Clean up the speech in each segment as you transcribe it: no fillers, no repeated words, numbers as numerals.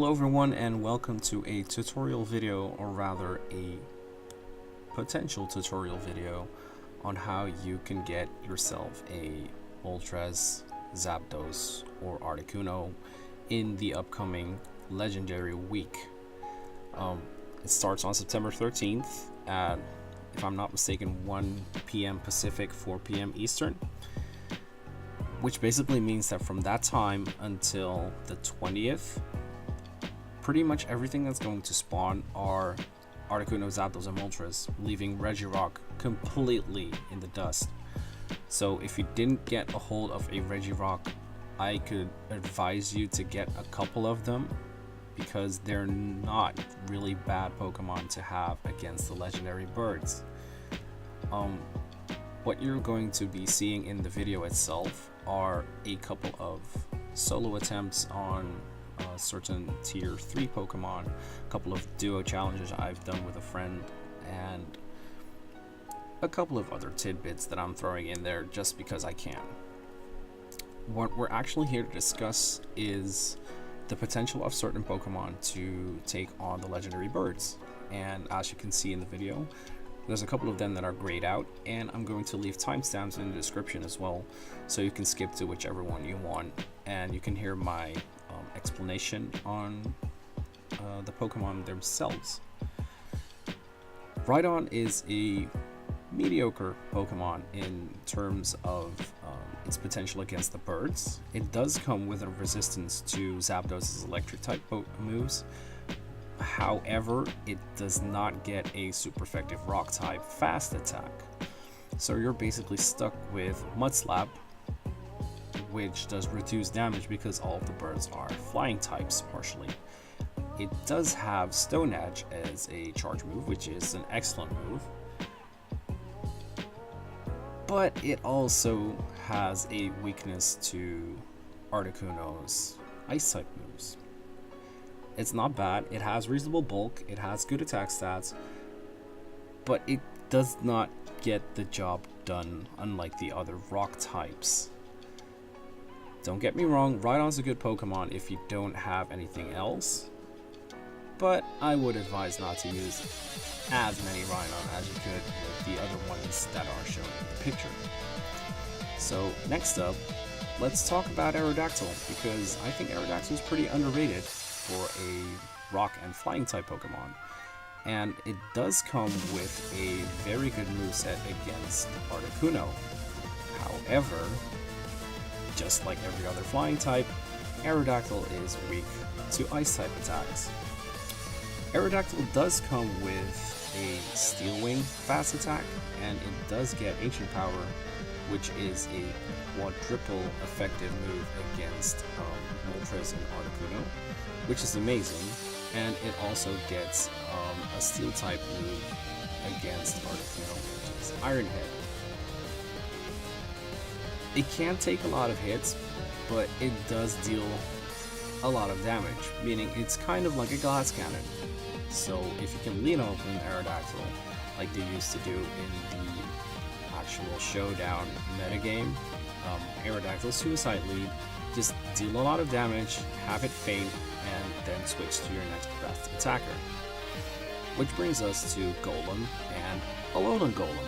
Hello everyone and welcome to a tutorial video, or rather a potential tutorial video on how you can get yourself a Moltres, Zapdos, or Articuno in the upcoming Legendary Week. It starts on September 13th at, if I'm not mistaken, 1 p.m. Pacific, 4 p.m. Eastern. Which basically means that from that time until the 20th, pretty much everything that's going to spawn are Articuno, Zapdos, and Moltres, leaving Regirock completely in the dust. So if you didn't get a hold of a Regirock, I could advise you to get a couple of them, because they're not really bad Pokemon to have against the legendary birds. What you're going to be seeing in the video itself are a couple of solo attempts on certain tier 3 Pokemon, a couple of duo challenges I've done with a friend, and a couple of other tidbits that I'm throwing in there just because I can. What we're actually here to discuss is the potential of certain Pokemon to take on the legendary birds, and as you can see in the video, there's a couple of them that are grayed out, and I'm going to leave timestamps in the description as well, so you can skip to whichever one you want, and you can hear my explanation on the Pokemon themselves. Rhydon is a mediocre Pokemon in terms of its potential against the birds. It does come with a resistance to Zapdos' electric type moves. However, it does not get a super effective rock type fast attack. So you're basically stuck with Mudslap, which does reduce damage because all of the birds are flying types partially. It does have Stone Edge as a charge move, which is an excellent move. But it also has a weakness to Articuno's Ice type moves. It's not bad, it has reasonable bulk, it has good attack stats, but it does not get the job done unlike the other rock types. Don't get me wrong, Rhydon's a good Pokemon if you don't have anything else, but I would advise not to use as many Rhydon as you could with the other ones that are shown in the picture. So next up, let's talk about Aerodactyl, because I think Aerodactyl is pretty underrated for a rock and flying type Pokemon, and it does come with a very good moveset against Articuno. However, just like every other flying type, Aerodactyl is weak to ice type attacks. Aerodactyl does come with a Steel Wing fast attack, and it does get Ancient Power, which is a quadruple effective move against Moltres and Articuno, which is amazing, and it also gets a Steel type move against Articuno, which is Iron Head. It can take a lot of hits, but it does deal a lot of damage, meaning it's kind of like a glass cannon. So if you can lean off an Aerodactyl like they used to do in the actual showdown metagame, Aerodactyl Suicide Lead, just deal a lot of damage, have it faint, and then switch to your next best attacker. Which brings us to Golem and Alolan Golem.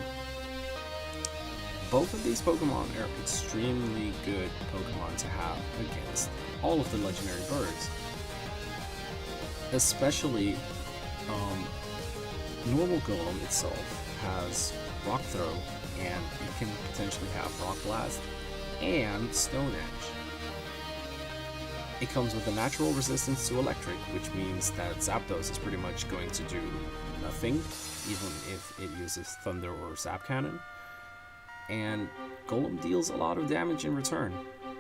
Both of these Pokemon are extremely good Pokemon to have against all of the legendary birds. Especially, normal Golem itself has Rock Throw, and you can potentially have Rock Blast and Stone Edge. It comes with a natural resistance to electric, which means that Zapdos is pretty much going to do nothing, even if it uses Thunder or Zap Cannon. And Golem deals a lot of damage in return.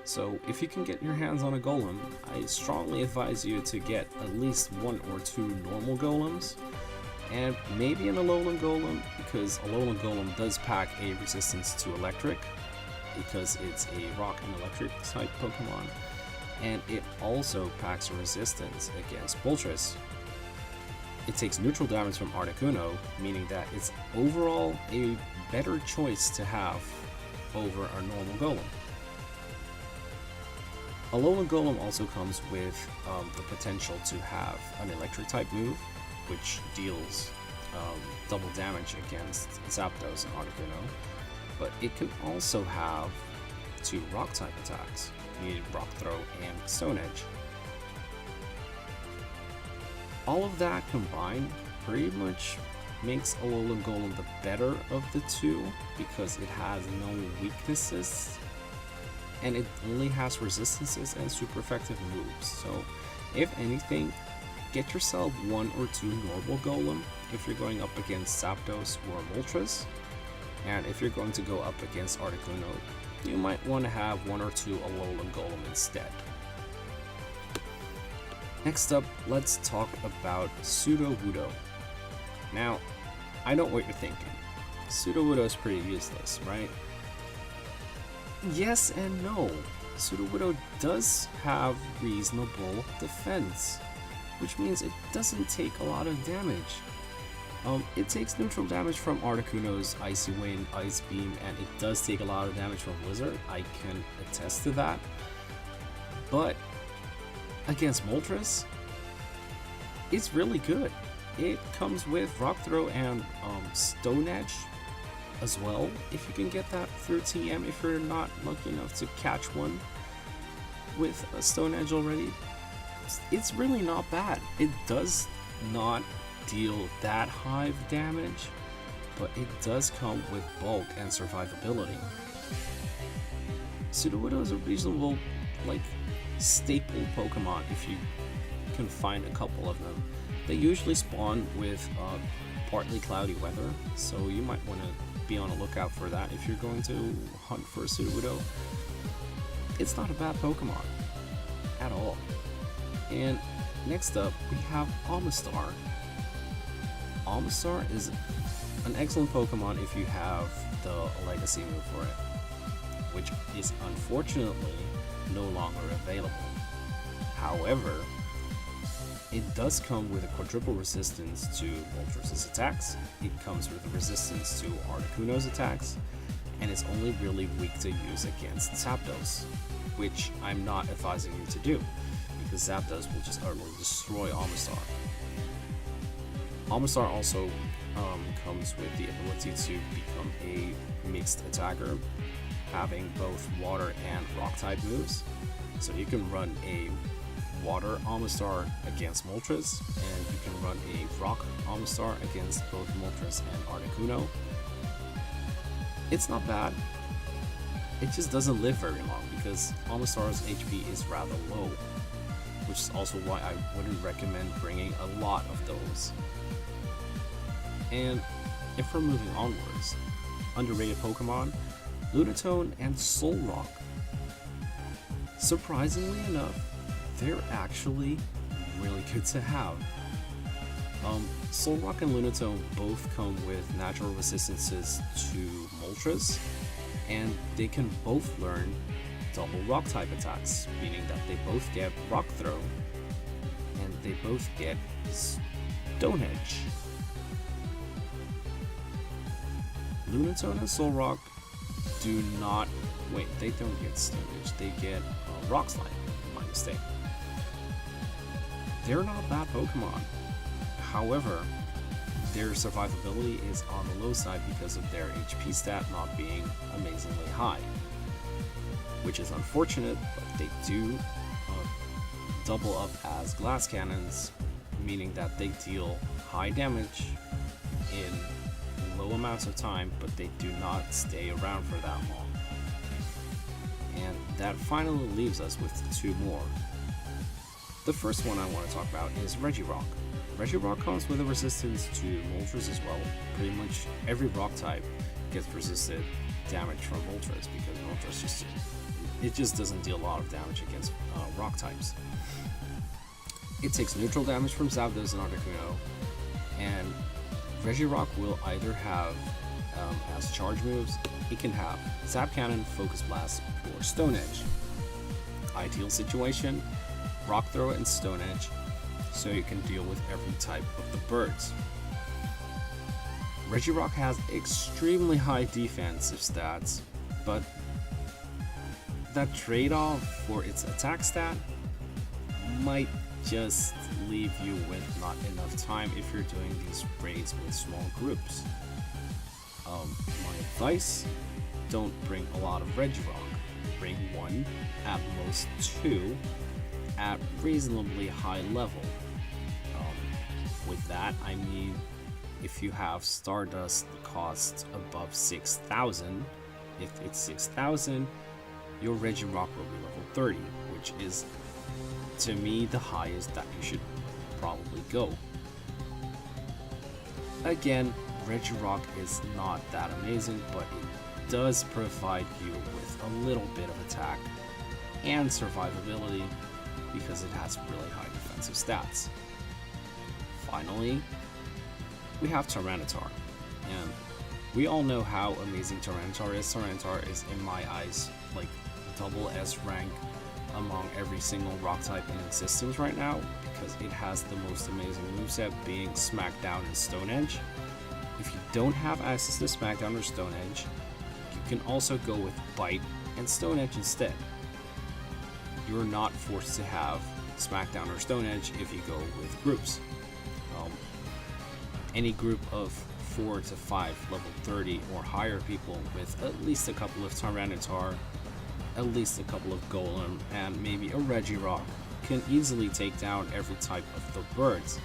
So if you can get your hands on a Golem, I strongly advise you to get at least 1 or 2 normal Golems, and maybe an Alolan Golem, because Alolan Golem does pack a resistance to electric, because it's a rock and electric type Pokemon, and it also packs a resistance against Moltres. It takes neutral damage from Articuno, meaning that it's overall a better choice to have over a normal Golem. Alolan Golem also comes with the potential to have an electric type move, which deals double damage against Zapdos and Articuno, but it can also have 2 rock type attacks, meaning Rock Throw and Stone Edge. All of that combined pretty much makes Alolan Golem the better of the two because it has no weaknesses and it only has resistances and super effective moves. So if anything, get yourself 1 or 2 normal Golem if you're going up against Zapdos or Moltres, and if you're going to go up against Articuno, you might want to have 1 or 2 Alolan Golem instead. Next up, let's talk about Sudowoodo. Now, I know what you're thinking. Sudowoodo is pretty useless, right? Yes and no. Sudowoodo does have reasonable defense, which means it doesn't take a lot of damage. It takes neutral damage from Articuno's Icy Wind, Ice Beam, and it does take a lot of damage from Blizzard. I can attest to that. But against Moltres, it's really good. It comes with Rock Throw and Stone Edge as well, if you can get that through TM, if you're not lucky enough to catch one with a Stone Edge already. It's really not bad. It does not deal that high of damage, but it does come with bulk and survivability. Sudowoodo is a reasonable, staple Pokemon if you can find a couple of them. They usually spawn with partly cloudy weather, so you might want to be on a lookout for that if you're going to hunt for a Sudowoodo. It's not a bad Pokemon at all. And next up, we have Omastar. Omastar is an excellent Pokemon if you have the Legacy move for it, which is unfortunately no longer available. However, it does come with a quadruple resistance to Moltres' attacks, it comes with a resistance to Articuno's attacks, and it's only really weak to use against Zapdos, which I'm not advising you to do, because Zapdos will just utterly destroy Omastar. Omastar also comes with the ability to become a mixed attacker, having both water and rock type moves, so you can run a Water Omastar against Moltres, and you can run a Rock Omastar against both Moltres and Articuno. It's not bad. It just doesn't live very long because Omastar's HP is rather low, which is also why I wouldn't recommend bringing a lot of those. And if we're moving onwards, underrated Pokemon, Lunatone and Solrock. Surprisingly enough, they're actually really good to have. Solrock and Lunatone both come with natural resistances to Moltres, and they can both learn double rock type attacks, meaning that they both get Rock Throw, and they both get Stone Edge. Lunatone and Solrock do not, they don't get Stone Edge, they get Rock Slide, my mistake. They're not bad Pokemon. However, their survivability is on the low side because of their HP stat not being amazingly high, which is unfortunate, but they do double up as glass cannons, meaning that they deal high damage in low amounts of time, but they do not stay around for that long. And that finally leaves us with 2 more. The first one I want to talk about is Regirock. Regirock comes with a resistance to Moltres as well. Pretty much every rock type gets resisted damage from Moltres because Moltres just doesn't deal a lot of damage against rock types. It takes neutral damage from Zapdos and Articuno, and Regirock will either have as charge moves, it can have Zap Cannon, Focus Blast, or Stone Edge. Ideal situation, Rock Throw and Stone Edge, so you can deal with every type of the birds. Regirock has extremely high defensive stats, but that trade-off for its attack stat might just leave you with not enough time if you're doing these raids with small groups. My advice, don't bring a lot of Regirock. Bring one, at most two, at reasonably high level. With that, I mean, if you have Stardust costs above 6,000, if it's 6,000, your Regirock will be level 30, which is, to me, the highest that you should probably go. Again, Regirock is not that amazing, but it does provide you with a little bit of attack and survivability because it has really high defensive stats. Finally, we have Tyranitar, and we all know how amazing Tyranitar is. Tyranitar is, in my eyes, like double S rank among every single rock type in existence right now, because it has the most amazing moveset, being Smackdown and Stone Edge. If you don't have access to Smackdown or Stone Edge, you can also go with Bite and Stone Edge instead. You're not forced to have Smackdown or Stone Edge if you go with groups. Any group of 4 to 5 level 30 or higher people with at least a couple of Tyranitar, at least a couple of Golem, and maybe a Regirock can easily take down every type of the birds.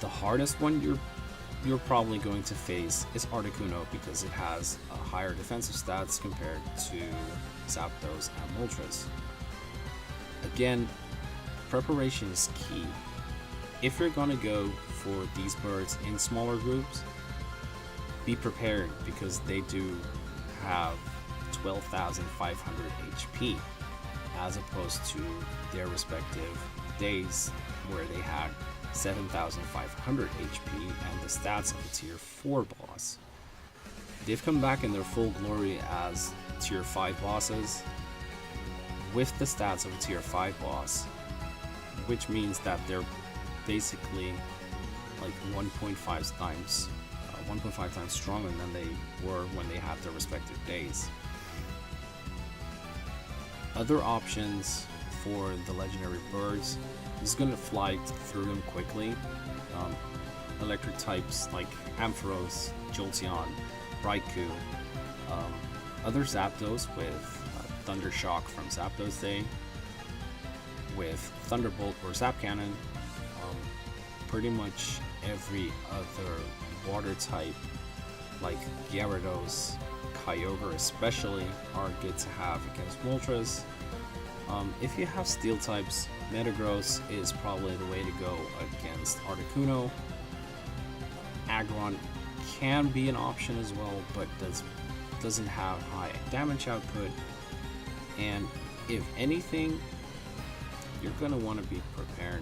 The hardest one you're probably going to face is Articuno because it has higher defensive stats compared to Zapdos and Moltres. Again, preparation is key. If you're gonna go for these birds in smaller groups, be prepared because they do have 12,500 HP as opposed to their respective days where they had 7,500 HP and the stats of a tier 4 boss. They've come back in their full glory as tier 5 bosses with the stats of a tier 5 boss, which means that they're basically like 1.5 times stronger than they were when they had their respective days. Other options for the legendary birds, I'm just gonna fly through them quickly. Electric types like Ampharos, Jolteon, Raikou, other Zapdos with Thunder Shock from Zapdos Day, with Thunderbolt or Zap Cannon. Pretty much every other water type like Gyarados, Kyogre especially, are good to have against Moltres. If you have steel types, Metagross is probably the way to go against Articuno. Aggron can be an option as well, but doesn't have high damage output. And if anything, you're gonna want to be prepared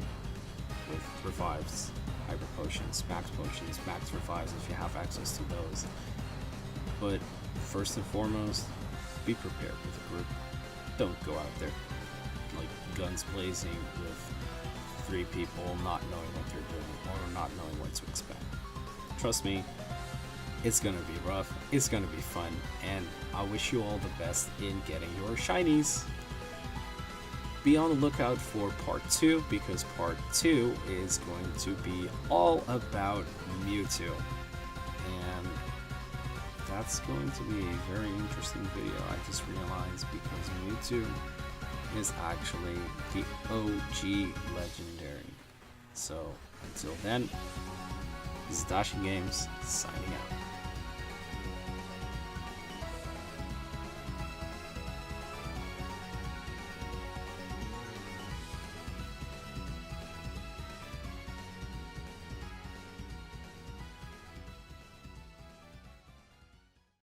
with revives, hyper potions, max revives if you have access to those. But first and foremost, be prepared with a group. Don't go out there like guns blazing with 3 people not knowing what they're doing or not knowing what to expect. Trust me, it's gonna be rough, it's gonna be fun, and I wish you all the best in getting your shinies. Be on the lookout for part 2 because part 2 is going to be all about Mewtwo, and that's going to be a very interesting video. I just realized because Mewtwo is actually the OG legendary. So until then, this is Dashing Games signing out.